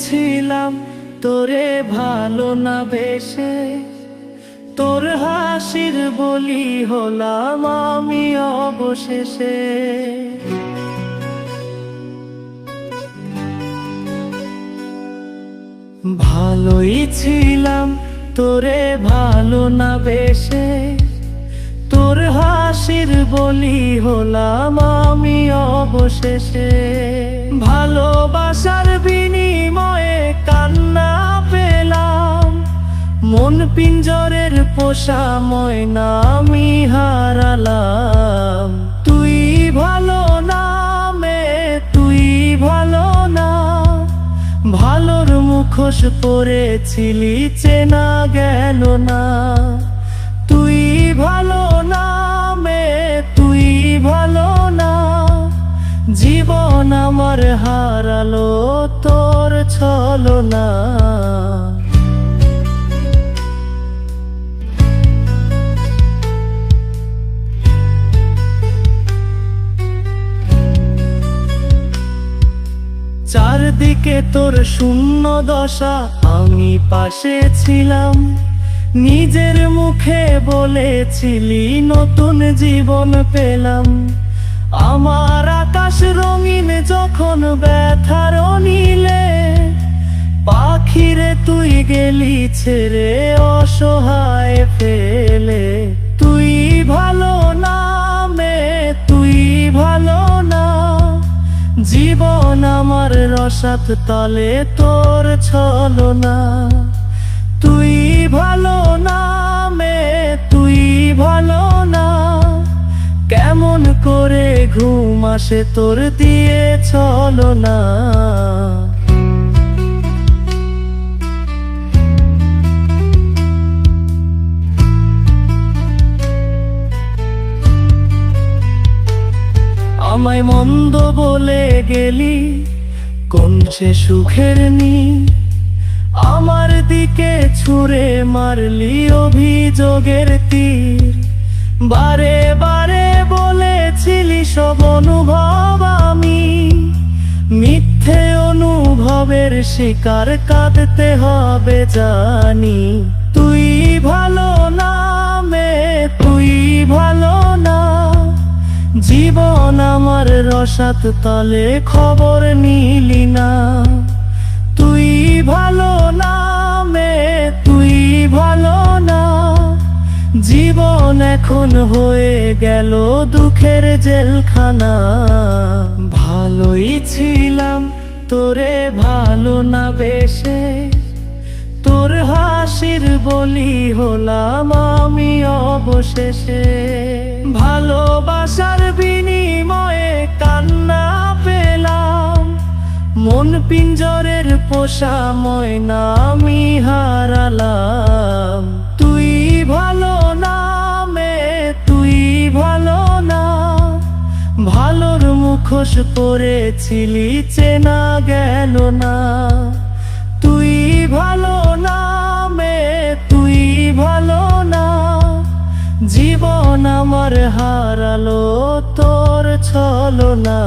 ছিলাম তোরে ভালো না বেশে, তোর হাসির বলি হলাম আমি অবশেষে। ভালোই ছিলাম তোরে ভালো না বেশে, তোর হাসির বলি হলাম আমি অবশেষে। ভালোবাসার বিনিময়ে কান্না পেলাম, মন পিঞ্জরের পোষা ময়না আমি হারালাম। তুই ভালো না তুই ভালো না, ভালোর মুখোশ পরেছিলি চেনা গেল না। তুই ভালো না তুই ভালো না, জীবন আমার হারালো তোর ছলনা। চারদিকে তোর শূন্য দশা, আমি পাশে ছিলাম, নিজের মুখে বলেছিলি নতুন জীবন পেলাম। আমার আকাশ রঙিন যখন ব্যথার নীলে, পাখিরে তুই গেলি ছেড়ে অসহায় ফেলে। তুই ভালো না তুই ভালো না, জীবন আমার রসাত তলে তোর ছলনা। তুই ভালো না তুই ভালো না, কেমন করে ঘুম আসে তোর দিয়ে ছলনা। আমায় মন্দ বলে গেলি কোন সে সুখের নি, আমার দিকে ছুঁড়ে মারলি অভিযোগের তীর। বারে বারে বলেছিলি সব অনুভব আমি, মিথ্যে অনুভবের শিকার কাঁদতে হবে জানি। তুই ভালো না তুই ভালো না, জীবন আমার রসাত তলে খবর নিলি না। তুই ভালো না তুই ভালো না, জীবন এখন হয়ে গেল দুঃখের জেলখানা। ভালোই ছিলাম তোরে ভালো না বেশে, তোর হাসির বলি হলাম আমি অবশেষে। ভালোবাসার বিনিময়ে কান্না পেলাম, মন পিঞ্জরের পোষা ময়না আমি হারালাম। তুই ভালো না তুই ভালো না, ভালোর মুখোশ পরেছিলি চেনা গেল না। তুই ভালো না তুই ভালো না, জীবন আমার হারালো তোর ছলনা।